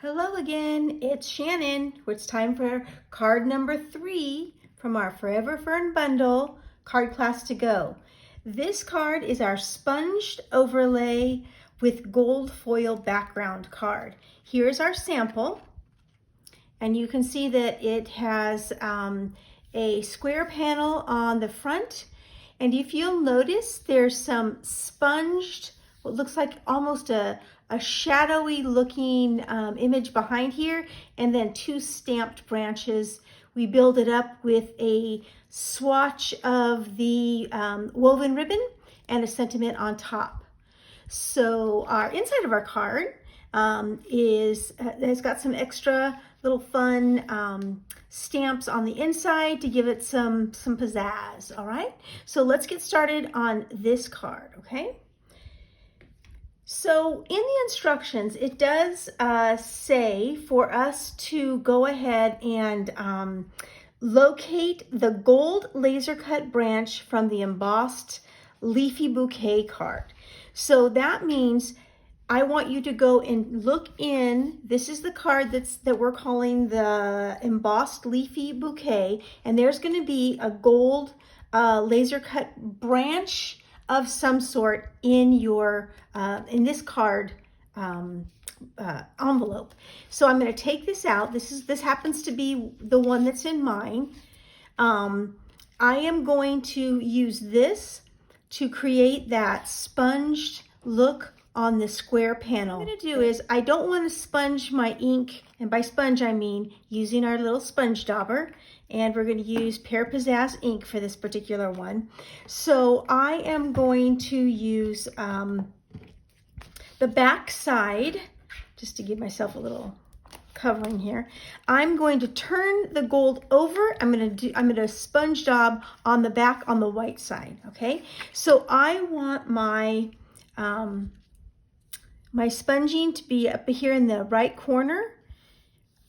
Hello again, it's Shannon. It's time for card number 3 from our Forever Fern bundle, Card Class to Go. This card is our sponged overlay with gold foil background card. Here's our sample, and you can see that it has a square panel on the front, and if you'll notice, there's some sponged, what looks like almost a shadowy looking image behind here, and then 2 stamped branches. We build it up with a swatch of the woven ribbon and a sentiment on top. So our inside of our card has got some extra little fun stamps on the inside to give it some pizzazz. All right, so let's get started on this card. Okay, so in the instructions it does say for us to go ahead and locate the gold laser cut branch from the embossed leafy bouquet card. So that means I want you to go and look in. This is the card that we're calling the embossed leafy bouquet, and there's going to be a gold laser cut branch of some sort in your in this card envelope. So I'm going to take this out. This happens to be the one that's in mine. I am going to use this to create that sponged look on the square panel. What I'm going to do is I don't want to sponge my ink, and by sponge I mean using our little sponge dauber, and we're going to use Pear Pizzazz ink for this particular one. So I am going to use the back side, just to give myself a little covering here. I'm going to turn the gold over. I'm going to sponge daub on the back on the white side. Okay, so I want my my sponging to be up here in the right corner,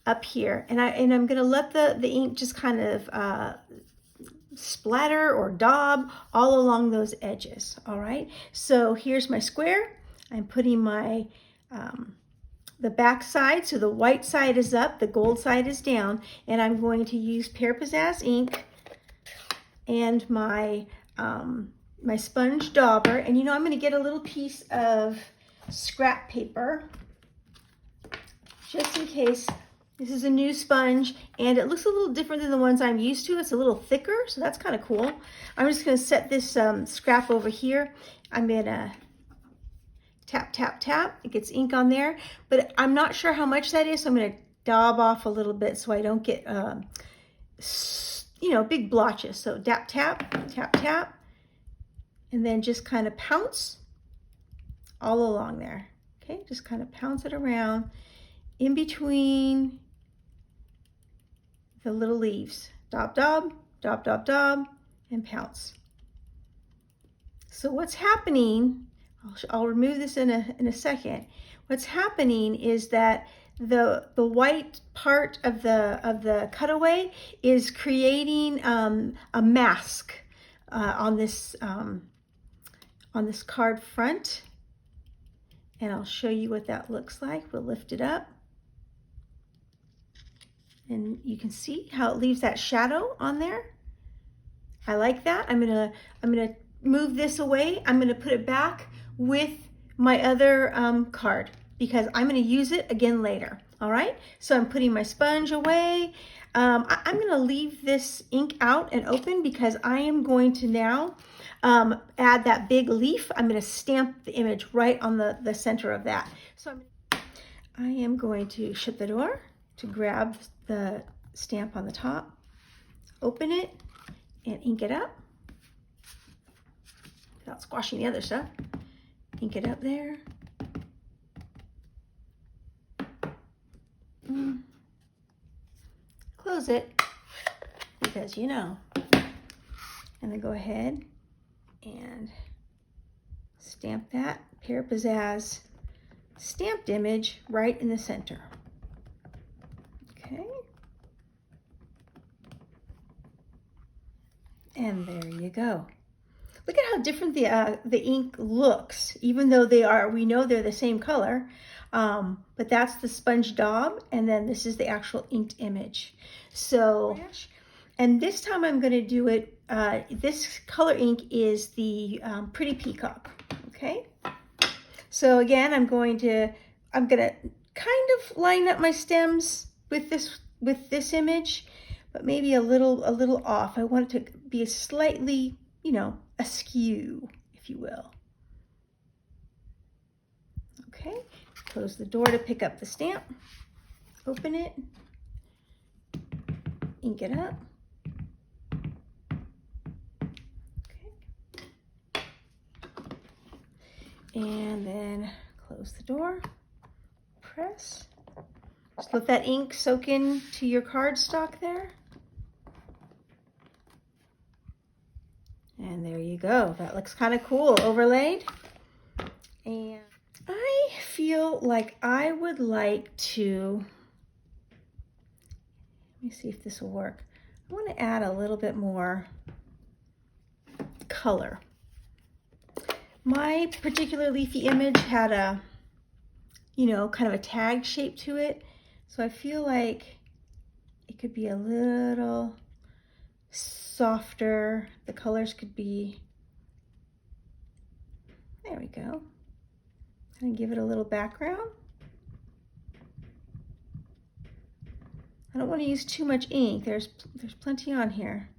up here, and I'm going to let the ink just kind of splatter or daub all along those edges. All right, so here's my square. I'm putting my the back side, so the white side is up, the gold side is down, and I'm going to use Pear Pizzazz ink and my my sponge dauber, and I'm going to get a little piece of scrap paper just in case. This is a new sponge, and it looks a little different than the ones I'm used to. It's a little thicker, so that's kind of cool. I'm just going to set this scrap over here. I'm going to tap, tap, tap. It gets ink on there, but I'm not sure how much that is, so I'm going to daub off a little bit so I don't get, big blotches. So tap, tap, tap, tap, and then just kind of pounce all along there. Okay, just kind of pounce it around in between the little leaves. Daub, daub, daub, daub, daub, and pounce. So what's happening, I'll remove this in a second. What's happening is that the white part of the cutaway is creating a mask on this card front, and I'll show you what that looks like. We'll lift it up, and you can see how it leaves that shadow on there. I like that. I'm gonna move this away. I'm gonna put it back with my other card because I'm going to use it again later. All right, so I'm putting my sponge away. I'm going to leave this ink out and open because I am going to now add that big leaf. I'm going to stamp the image right on the center of that. So I am going to shut the door to grab the stamp on the top, open it, and ink it up without squashing the other stuff. Ink it up there. Close it because and then go ahead and stamp that Pear Pizzazz stamped image right in the center. Okay. And there you go. look at how different the ink looks, even though we know they're the same color. But that's the sponge daub, and then this is the actual inked image. So, and this time I'm going to do it, this color ink is the Pretty Peacock, okay? So again, I'm going to kind of line up my stems with this image, but maybe a little off. I want it to be slightly, you know, askew, if you will. Okay, close the door to pick up the stamp, open it, ink it up. Okay. And then close the door, press. Just let that ink soak into your cardstock there. And there you go. That looks kind of cool, overlaid. And I feel like I would like to, let me see if this will work. I want to add a little bit more color. My particular leafy image had a, you know, kind of a tag shape to it. So I feel like it could be a little softer. The colors could be, there we go. And give it a little background. I don't want to use too much ink. There's plenty on here.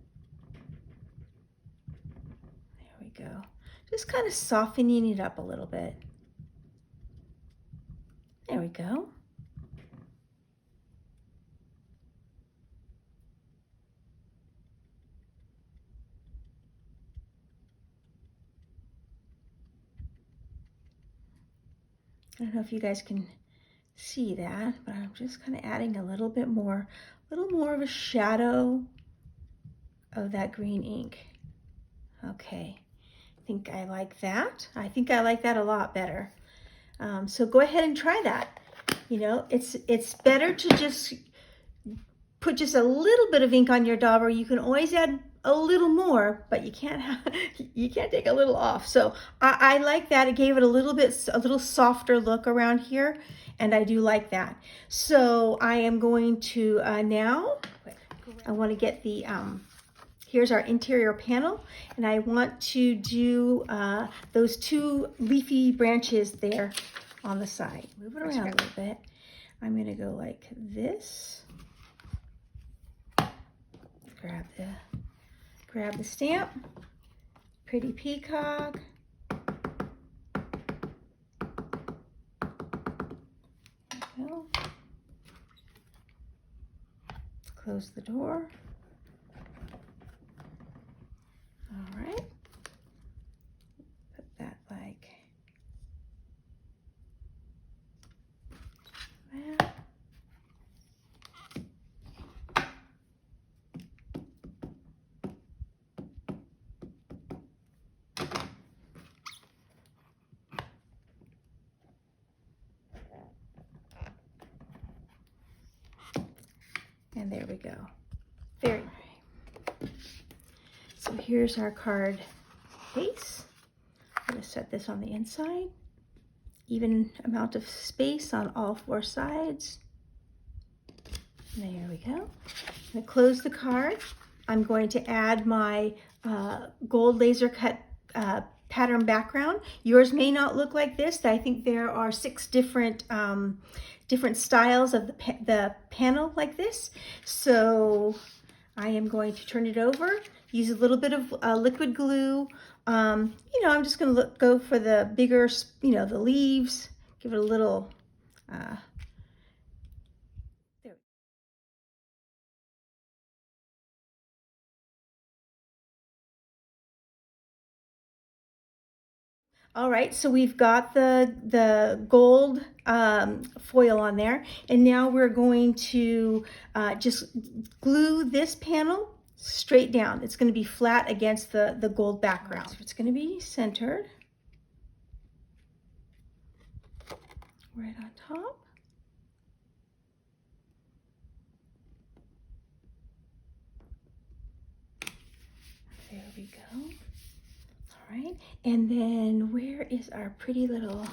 There we go. Just kind of softening it up a little bit. There we go. I don't know if you guys can see that, but I'm just kind of adding a little more of a shadow of that green ink. Okay, I think I like that. I think I like that a lot better. So go ahead and try that. You know, it's better to just put just a little bit of ink on your dauber. You can always add a little more, but you can't take a little off. So I like that. It gave it a little softer look around here, and I do like that. So I am going to now, I want to get the, here's our interior panel, and I want to do those two leafy branches there on the side. Move it around a little bit. I'm going to go like this. Grab the stamp, Pretty Peacock. There we go. Close the door. All right. Put that like that. And there we go. Very nice. So here's our card base. I'm going to set this on the inside. Even amount of space on all four sides. There we go. I'm going to close the card. I'm going to add my gold laser cut pattern background. Yours may not look like this. I think there are 6 different styles of the panel like this. So I am going to turn it over, use a little bit of liquid glue. You know, I'm just going to go for the bigger, you know, the leaves, give it a little, there. All right, so we've got the gold foil on there, and now we're going to just glue this panel straight down. It's going to be flat against the gold background. So it's going to be centered right on top. There we go. All right, and then where is our pretty little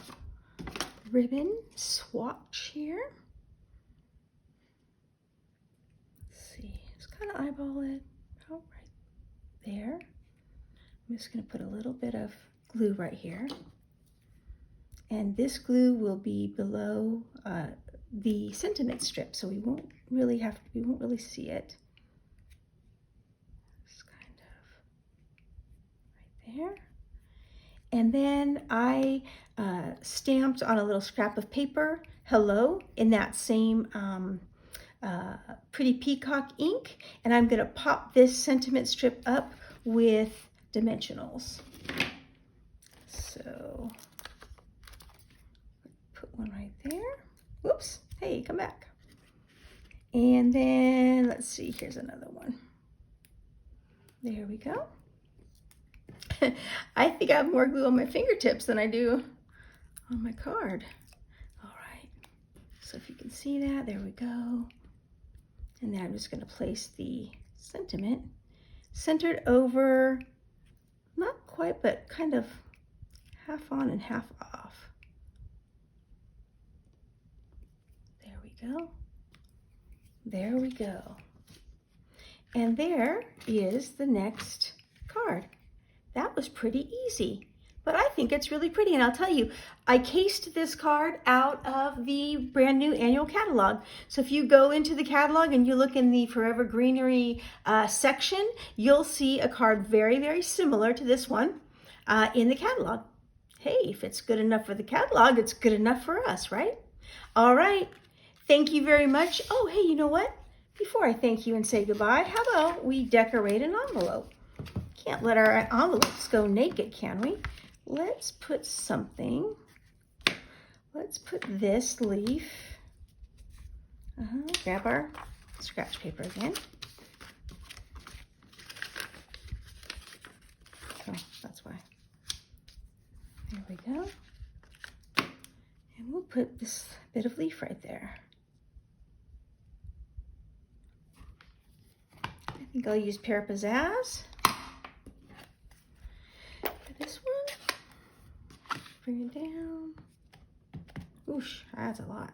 ribbon swatch here? Let's see, just kind of eyeball it out right there. I'm just going to put a little bit of glue right here. And this glue will be below the sentiment strip, so we won't really see it. Just kind of right there. And then I stamped on a little scrap of paper, hello, in that same pretty peacock ink. And I'm going to pop this sentiment strip up with dimensionals. So put one right there. Whoops, hey, come back. And then let's see, here's another one. There we go. I think I have more glue on my fingertips than I do on my card. All right, so if you can see that, there we go. And then I'm just going to place the sentiment centered over, not quite, but kind of half on and half off. There we go. There we go. And there is the next card. That was pretty easy, but I think it's really pretty. And I'll tell you, I cased this card out of the brand new annual catalog. So if you go into the catalog and you look in the Forever Greenery section, you'll see a card very, very similar to this one in the catalog. Hey, if it's good enough for the catalog, it's good enough for us, right? All right. Thank you very much. Oh, hey, you know what? Before I thank you and say goodbye, how about we decorate an envelope? Can't let our envelopes go naked, can we? Let's put something. Let's put this leaf. Grab our scratch paper again. Oh, that's why. There we go. And we'll put this bit of leaf right there. I think I'll use Pear Pizzazz. This one, bring it down. Oosh, that's a lot.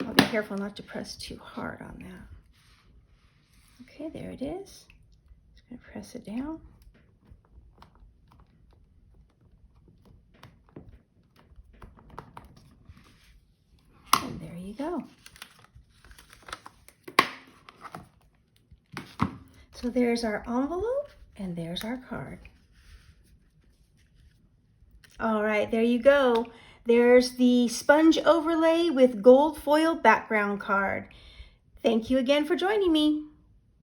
I'll be careful not to press too hard on that. Okay, there it is. Just gonna press it down. And there you go. So there's our envelope and there's our card. All right, there you go. There's the sponge overlay with gold foil background card. Thank you again for joining me.